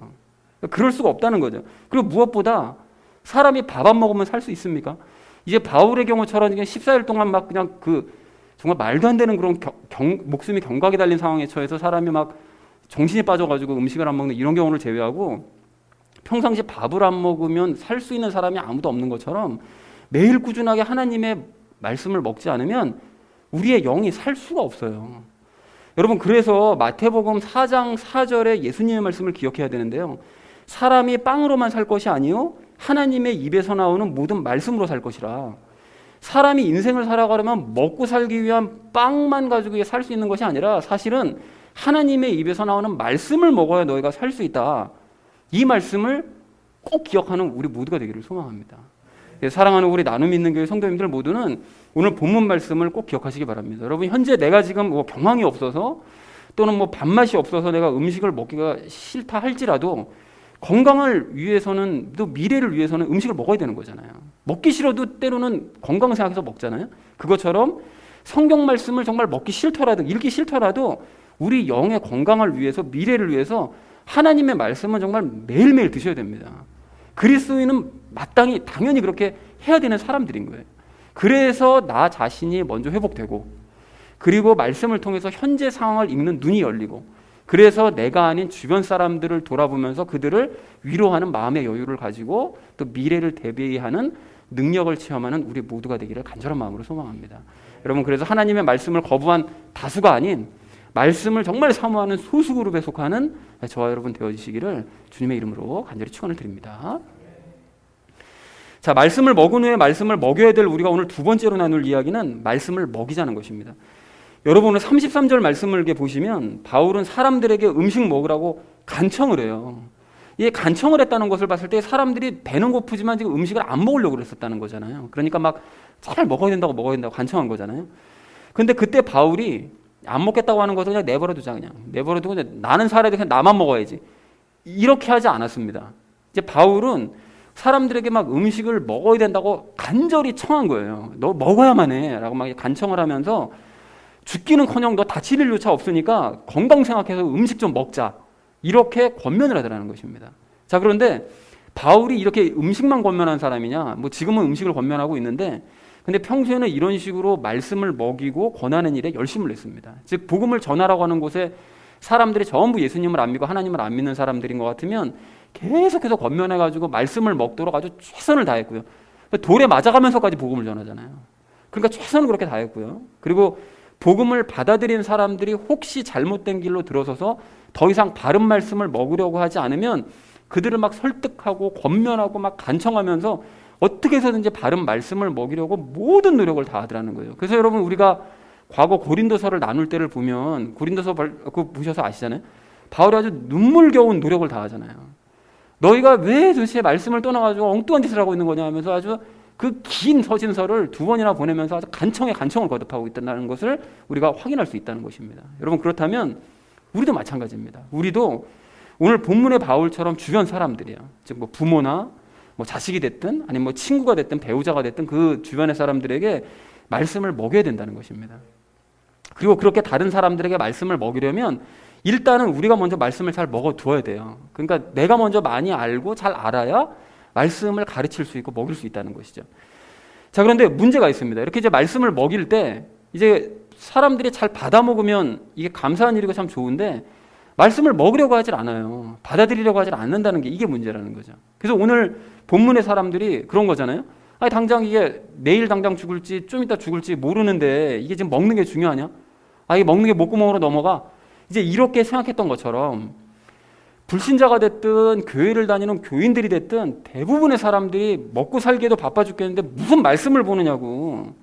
Speaker 1: 그럴 수가 없다는 거죠. 그리고 무엇보다 사람이 밥 안 먹으면 살 수 있습니까? 이제 바울의 경우처럼 14일 동안 막 그냥 정말 말도 안 되는 그런 목숨이 경각에 달린 상황에 처해서 사람이 막 정신이 빠져가지고 음식을 안 먹는 이런 경우를 제외하고 평상시 밥을 안 먹으면 살 수 있는 사람이 아무도 없는 것처럼 매일 꾸준하게 하나님의 말씀을 먹지 않으면 우리의 영이 살 수가 없어요. 여러분, 그래서 마태복음 4장 4절에 예수님의 말씀을 기억해야 되는데요. 사람이 빵으로만 살 것이 아니요 하나님의 입에서 나오는 모든 말씀으로 살 것이라. 사람이 인생을 살아가려면 먹고 살기 위한 빵만 가지고 살 수 있는 것이 아니라 사실은 하나님의 입에서 나오는 말씀을 먹어야 너희가 살 수 있다. 이 말씀을 꼭 기억하는 우리 모두가 되기를 소망합니다. 사랑하는 우리 나눔 있는 교회 성도님들 모두는 오늘 본문 말씀을 꼭 기억하시기 바랍니다. 여러분, 현재 내가 지금 뭐 경황이 없어서 또는 뭐 밥맛이 없어서 내가 음식을 먹기가 싫다 할지라도 건강을 위해서는, 또 미래를 위해서는 음식을 먹어야 되는 거잖아요. 먹기 싫어도 때로는 건강 생각해서 먹잖아요. 그것처럼 성경 말씀을 정말 먹기 싫더라도, 읽기 싫더라도 우리 영의 건강을 위해서, 미래를 위해서 하나님의 말씀은 정말 매일매일 드셔야 됩니다. 그리스도인은 마땅히 당연히 그렇게 해야 되는 사람들인 거예요. 그래서 나 자신이 먼저 회복되고, 그리고 말씀을 통해서 현재 상황을 읽는 눈이 열리고, 그래서 내가 아닌 주변 사람들을 돌아보면서 그들을 위로하는 마음의 여유를 가지고 또 미래를 대비하는 능력을 체험하는 우리 모두가 되기를 간절한 마음으로 소망합니다. 여러분, 그래서 하나님의 말씀을 거부한 다수가 아닌 말씀을 정말 사모하는 소수 그룹에 속하는 저와 여러분 되어주시기를 주님의 이름으로 간절히 축원을 드립니다. 자, 말씀을 먹은 후에 말씀을 먹여야 될 우리가 오늘 두 번째로 나눌 이야기는 말씀을 먹이자는 것입니다. 여러분, 오늘 33절 말씀을 이렇게 보시면 바울은 사람들에게 음식 먹으라고 간청을 해요. 이게 간청을 했다는 것을 봤을 때 사람들이 배는 고프지만 지금 음식을 안 먹으려고 그랬었다는 거잖아요. 그러니까 막 잘 먹어야 된다고 간청한 거잖아요. 근데 그때 바울이 안 먹겠다고 하는 것을 그냥 내버려두자, 그냥 내버려두고 나는 살아야 돼, 그냥 나만 먹어야지, 이렇게 하지 않았습니다. 이제 바울은 사람들에게 막 음식을 먹어야 된다고 간절히 청한 거예요. 너 먹어야만 해 라고 막 간청을 하면서 죽기는커녕 너 다칠 일조차 없으니까 건강 생각해서 음식 좀 먹자, 이렇게 권면을 하더라는 것입니다. 자, 그런데 바울이 이렇게 음식만 권면한 사람이냐? 뭐 지금은 음식을 권면하고 있는데, 근데 평소에는 이런 식으로 말씀을 먹이고 권하는 일에 열심을 냈습니다. 즉 복음을 전하라고 하는 곳에 사람들이 전부 예수님을 안 믿고 하나님을 안 믿는 사람들인 것 같으면 계속해서 권면해가지고 말씀을 먹도록 아주 최선을 다했고요. 돌에 맞아가면서까지 복음을 전하잖아요. 그러니까 최선을 그렇게 다했고요. 그리고 복음을 받아들인 사람들이 혹시 잘못된 길로 들어서서 더 이상 바른 말씀을 먹으려고 하지 않으면 그들을 막 설득하고 권면하고 막 간청하면서 어떻게 해서든지 바른 말씀을 먹이려고 모든 노력을 다하더라는 거예요. 그래서 여러분, 우리가 과거 고린도서를 나눌 때를 보면 고린도서 그거 보셔서 아시잖아요. 바울이 아주 눈물겨운 노력을 다하잖아요. 너희가 왜 도대체 말씀을 떠나가지고 엉뚱한 짓을 하고 있는 거냐 하면서 아주 그 긴 서신서를 2번이나 보내면서 아주 간청을 거듭하고 있다는 것을 우리가 확인할 수 있다는 것입니다. 여러분, 그렇다면 우리도 마찬가지입니다. 우리도 오늘 본문의 바울처럼 주변 사람들이야, 즉 뭐 부모나 뭐 자식이 됐든 아니면 뭐 친구가 됐든 배우자가 됐든 그 주변의 사람들에게 말씀을 먹여야 된다는 것입니다. 그리고 그렇게 다른 사람들에게 말씀을 먹이려면 일단은 우리가 먼저 말씀을 잘 먹어두어야 돼요. 그러니까 내가 먼저 많이 알고 잘 알아야 말씀을 가르칠 수 있고 먹일 수 있다는 것이죠. 자, 그런데 문제가 있습니다. 이렇게 이제 말씀을 먹일 때 이제 사람들이 잘 받아 먹으면 이게 감사한 일이고 참 좋은데, 말씀을 먹으려고 하질 않아요. 받아들이려고 하질 않는다는 게 이게 문제라는 거죠. 그래서 오늘 본문의 사람들이 그런 거잖아요. 아니, 당장 이게 내일 당장 죽을지 좀 이따 죽을지 모르는데 이게 지금 먹는 게 중요하냐? 아, 이게 먹는 게 목구멍으로 넘어가? 이제 이렇게 생각했던 것처럼 불신자가 됐든 교회를 다니는 교인들이 됐든 대부분의 사람들이 먹고 살기에도 바빠 죽겠는데 무슨 말씀을 보느냐고.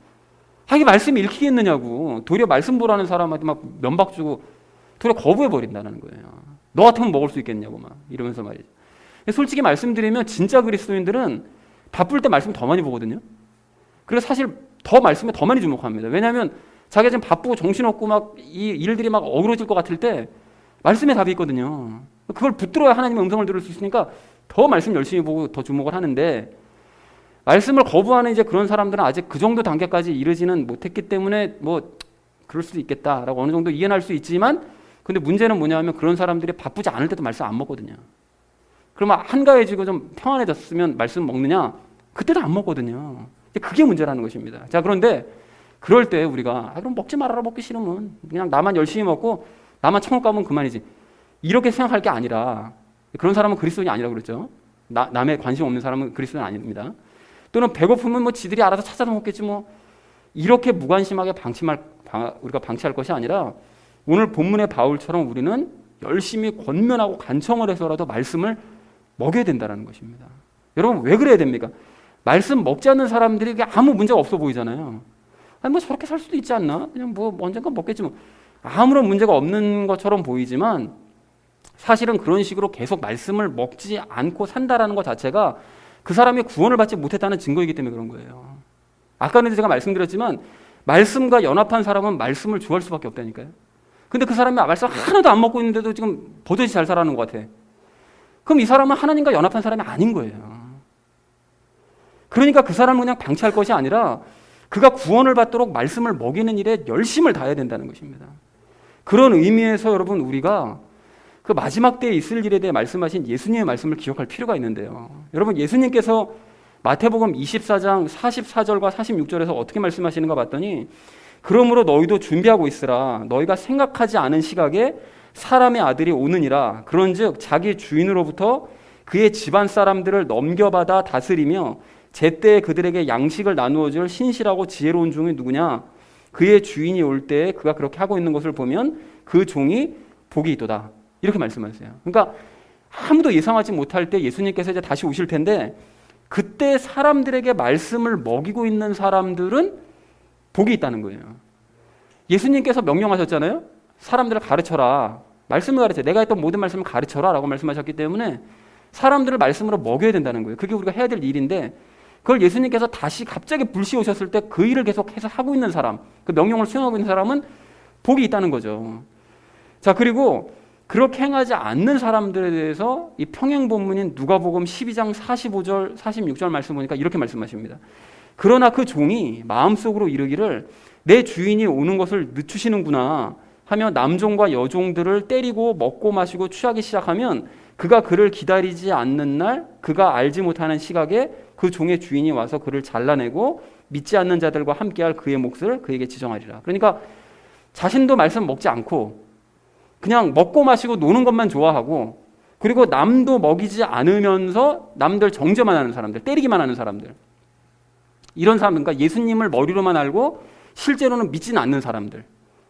Speaker 1: 아, 이게 말씀이 읽히겠느냐고. 도리어 말씀 보라는 사람한테 막 면박 주고 도리어 거부해버린다는 거예요. 너 같으면 먹을 수 있겠냐고 막 이러면서 말이죠. 솔직히 말씀드리면 진짜 그리스도인들은 바쁠 때 말씀 더 많이 보거든요. 그래서 사실 더 말씀에 더 많이 주목합니다. 왜냐하면 자기가 지금 바쁘고 정신없고 막 이 일들이 막 어그러질 것 같을 때 말씀에 답이 있거든요. 그걸 붙들어야 하나님의 음성을 들을 수 있으니까 더 말씀 열심히 보고 더 주목을 하는데, 말씀을 거부하는 이제 그런 사람들은 아직 그 정도 단계까지 이르지는 못했기 때문에 뭐 그럴 수도 있겠다라고 어느 정도 이해할 수 있지만, 근데 문제는 뭐냐면 그런 사람들이 바쁘지 않을 때도 말씀 안 먹거든요. 그러면 한가해지고 좀 평안해졌으면 말씀 먹느냐? 그때도 안 먹거든요. 그게 문제라는 것입니다. 자, 그런데 그럴 때 우리가 그럼 먹지 말아라, 먹기 싫으면 그냥 나만 열심히 먹고 나만 천국 가면 그만이지, 이렇게 생각할 게 아니라, 그런 사람은 그리스도인이 아니라고 그랬죠. 남의 관심 없는 사람은 그리스도인 아닙니다. 또는 배고프면 뭐 지들이 알아서 찾아서 먹겠지 뭐, 이렇게 무관심하게 우리가 방치할 것이 아니라, 오늘 본문의 바울처럼 우리는 열심히 권면하고 간청을 해서라도 말씀을 먹여야 된다는 것입니다. 여러분, 왜 그래야 됩니까? 말씀 먹지 않는 사람들이 아무 문제가 없어 보이잖아요. 아니 뭐 저렇게 살 수도 있지 않나? 그냥 뭐 언젠가 먹겠지 뭐. 아무런 문제가 없는 것처럼 보이지만 사실은 그런 식으로 계속 말씀을 먹지 않고 산다라는 것 자체가 그 사람이 구원을 받지 못했다는 증거이기 때문에 그런 거예요. 아까는 제가 말씀드렸지만 말씀과 연합한 사람은 말씀을 좋아할 수밖에 없다니까요. 근데 그 사람이 말씀 하나도 안 먹고 있는데도 지금 버젓이 잘 살아가는 것 같아. 그럼 이 사람은 하나님과 연합한 사람이 아닌 거예요. 그러니까 그 사람은 그냥 방치할 것이 아니라 그가 구원을 받도록 말씀을 먹이는 일에 열심을 다해야 된다는 것입니다. 그런 의미에서 여러분, 우리가 그 마지막 때에 있을 일에 대해 말씀하신 예수님의 말씀을 기억할 필요가 있는데요. 여러분, 예수님께서 마태복음 24장 44절과 46절에서 어떻게 말씀하시는가 봤더니, 그러므로 너희도 준비하고 있으라. 너희가 생각하지 않은 시각에 사람의 아들이 오느니라. 그런즉 자기 주인으로부터 그의 집안 사람들을 넘겨받아 다스리며 제때에 그들에게 양식을 나누어 줄 신실하고 지혜로운 종이 누구냐? 그의 주인이 올 때에 그가 그렇게 하고 있는 것을 보면 그 종이 복이 있도다. 이렇게 말씀하세요. 그러니까 아무도 예상하지 못할 때 예수님께서 이제 다시 오실 텐데, 그때 사람들에게 말씀을 먹이고 있는 사람들은 복이 있다는 거예요. 예수님께서 명령하셨잖아요. 사람들을 가르쳐라. 말씀을 가르쳐. 내가 했던 모든 말씀을 가르쳐라 라고 말씀하셨기 때문에 사람들을 말씀으로 먹여야 된다는 거예요. 그게 우리가 해야 될 일인데, 그걸 예수님께서 다시 갑자기 불시오셨을 때 그 일을 계속해서 하고 있는 사람, 그 명령을 수행하고 있는 사람은 복이 있다는 거죠. 자, 그리고 그렇게 행하지 않는 사람들에 대해서 이 평행 본문인 누가복음 12장 45절 46절 말씀 보니까 이렇게 말씀하십니다. 그러나 그 종이 마음속으로 이르기를 내 주인이 오는 것을 늦추시는구나 하며 남종과 여종들을 때리고 먹고 마시고 취하기 시작하면 그가 그를 기다리지 않는 날 그가 알지 못하는 시각에 그 종의 주인이 와서 그를 잘라내고 믿지 않는 자들과 함께할 그의 몫을 그에게 지정하리라. 그러니까 자신도 말씀 먹지 않고 그냥 먹고 마시고 노는 것만 좋아하고, 그리고 남도 먹이지 않으면서 남들 정죄만 하는 사람들, 때리기만 하는 사람들, 이런 사람들, 그러니까 예수님을 머리로만 알고 실제로는 믿지는 않는 사람들,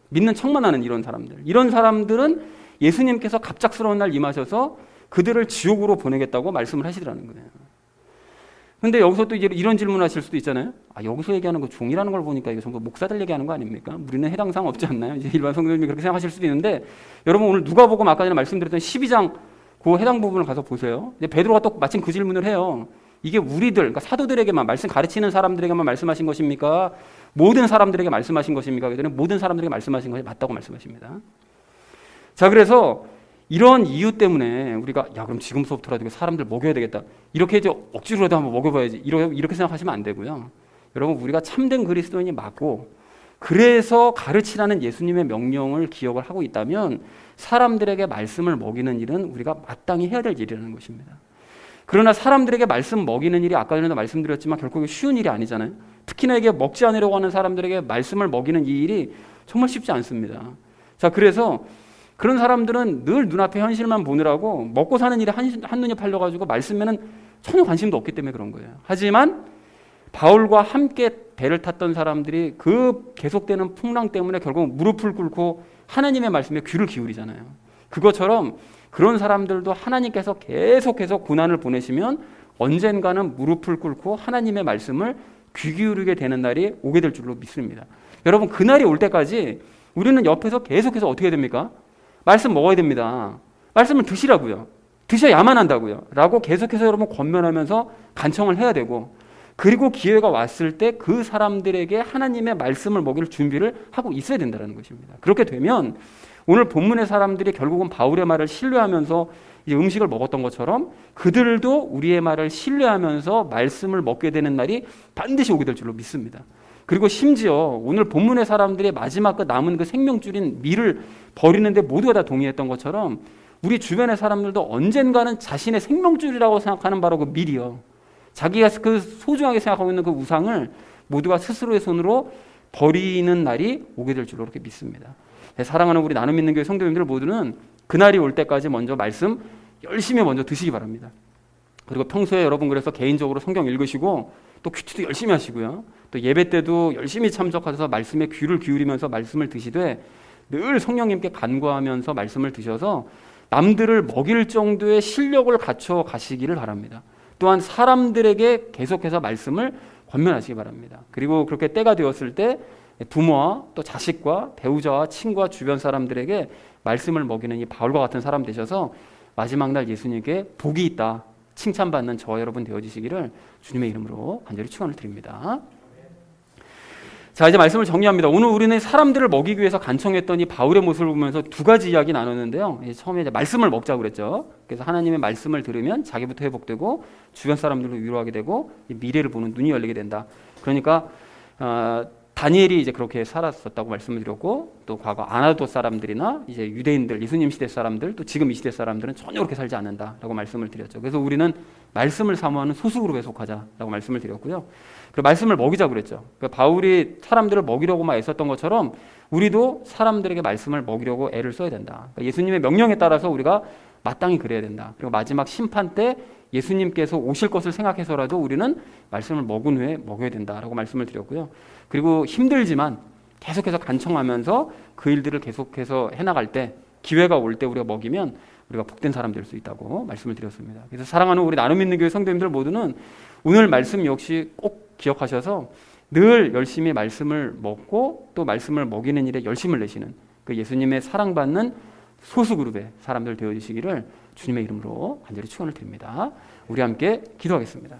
Speaker 1: 믿는 척만 하는 이런 사람들은 예수님께서 갑작스러운 날 임하셔서 그들을 지옥으로 보내겠다고 말씀을 하시더라는 거예요. 근데 여기서 또 이런 질문을 하실 수도 있잖아요. 여기서 얘기하는 거 종이라는 걸 보니까 이거 전부 목사들 얘기하는 거 아닙니까? 우리는 해당 사항 없지 않나요? 이제 일반 성도님이 그렇게 생각하실 수도 있는데, 여러분 오늘 누가복음 아까 전에 말씀드렸던 12장 그 해당 부분을 가서 보세요. 이제 베드로가 또 마침 그 질문을 해요. 이게 우리들, 그러니까 사도들에게만, 말씀 가르치는 사람들에게만 말씀하신 것입니까? 모든 사람들에게 말씀하신 것입니까? 그랬더니 모든 사람들에게 말씀하신 것이 맞다고 말씀하십니다. 자, 그래서 이런 이유 때문에 우리가 그럼 지금서부터라도 사람들 먹여야 되겠다, 이렇게 이제 억지로라도 한번 먹여봐야지, 이렇게 생각하시면 안 되고요. 여러분, 우리가 참된 그리스도인이 맞고 그래서 가르치라는 예수님의 명령을 기억을 하고 있다면 사람들에게 말씀을 먹이는 일은 우리가 마땅히 해야 될 일이라는 것입니다. 그러나 사람들에게 말씀 먹이는 일이 아까 전에도 말씀드렸지만 결코 쉬운 일이 아니잖아요. 특히나 이게 먹지 않으려고 하는 사람들에게 말씀을 먹이는 이 일이 정말 쉽지 않습니다. 자, 그래서 그런 사람들은 늘 눈앞에 현실만 보느라고 먹고 사는 일에 한눈이 팔려가지고 말씀에는 전혀 관심도 없기 때문에 그런 거예요. 하지만 바울과 함께 배를 탔던 사람들이 그 계속되는 풍랑 때문에 결국 무릎을 꿇고 하나님의 말씀에 귀를 기울이잖아요. 그것처럼 그런 사람들도 하나님께서 계속해서 고난을 보내시면 언젠가는 무릎을 꿇고 하나님의 말씀을 귀 기울이게 되는 날이 오게 될 줄로 믿습니다. 여러분, 그 날이 올 때까지 우리는 옆에서 계속해서 어떻게 됩니까? 말씀 먹어야 됩니다. 말씀을 드시라고요. 드셔야만 한다고요. 라고 계속해서 여러분 권면하면서 간청을 해야 되고, 그리고 기회가 왔을 때 그 사람들에게 하나님의 말씀을 먹일 준비를 하고 있어야 된다는 것입니다. 그렇게 되면 오늘 본문의 사람들이 결국은 바울의 말을 신뢰하면서 이제 음식을 먹었던 것처럼 그들도 우리의 말을 신뢰하면서 말씀을 먹게 되는 날이 반드시 오게 될 줄로 믿습니다. 그리고 심지어 오늘 본문의 사람들의 마지막 그 남은 그 생명줄인 밀을 버리는데 모두가 다 동의했던 것처럼 우리 주변의 사람들도 언젠가는 자신의 생명줄이라고 생각하는 바로 그 밀이요, 자기가 그 소중하게 생각하고 있는 그 우상을 모두가 스스로의 손으로 버리는 날이 오게 될 줄로 그렇게 믿습니다. 사랑하는 우리 나눔 믿는 교회 성도님들 모두는 그날이 올 때까지 먼저 말씀 열심히 먼저 드시기 바랍니다. 그리고 평소에 여러분 그래서 개인적으로 성경 읽으시고 또 큐티도 열심히 하시고요, 또 예배 때도 열심히 참석하셔서 말씀에 귀를 기울이면서 말씀을 드시되 늘 성령님께 간구하면서 말씀을 드셔서 남들을 먹일 정도의 실력을 갖춰 가시기를 바랍니다. 또한 사람들에게 계속해서 말씀을 권면하시기 바랍니다. 그리고 그렇게 때가 되었을 때 부모와 또 자식과 배우자와 친구와 주변 사람들에게 말씀을 먹이는 이 바울과 같은 사람 되셔서 마지막 날 예수님께 복이 있다 칭찬받는 저와 여러분 되어지시기를 주님의 이름으로 간절히 축원을 드립니다. 자, 이제 말씀을 정리합니다. 오늘 우리는 사람들을 먹이기 위해서 간청했던 이 바울의 모습을 보면서 두 가지 이야기 나눴는데요. 처음에 이제 말씀을 먹자고 그랬죠. 그래서 하나님의 말씀을 들으면 자기부터 회복되고 주변 사람들도 위로하게 되고 미래를 보는 눈이 열리게 된다. 그러니까 다니엘이 이제 그렇게 살았었다고 말씀을 드렸고, 또 과거 아나도 사람들이나 이제 유대인들, 예수님 시대 사람들, 또 지금 이 시대 사람들은 전혀 그렇게 살지 않는다라고 말씀을 드렸죠. 그래서 우리는 말씀을 사모하는 소수그룹에 속하자라고 말씀을 드렸고요. 그 말씀을 먹이자고 그랬죠. 그러니까 바울이 사람들을 먹이려고 막 애썼던 것처럼 우리도 사람들에게 말씀을 먹이려고 애를 써야 된다. 그러니까 예수님의 명령에 따라서 우리가 마땅히 그래야 된다. 그리고 마지막 심판 때 예수님께서 오실 것을 생각해서라도 우리는 말씀을 먹은 후에 먹여야 된다라고 말씀을 드렸고요. 그리고 힘들지만 계속해서 간청하면서 그 일들을 계속해서 해나갈 때 기회가 올 때 우리가 먹이면 우리가 복된 사람 될 수 있다고 말씀을 드렸습니다. 그래서 사랑하는 우리 나눔 있는 교회 성도님들 모두는 오늘 말씀 역시 꼭 기억하셔서 늘 열심히 말씀을 먹고 또 말씀을 먹이는 일에 열심을 내시는 그 예수님의 사랑받는 소수 그룹의 사람들 되어주시기를 주님의 이름으로 간절히 축원을 드립니다. 우리 함께 기도하겠습니다.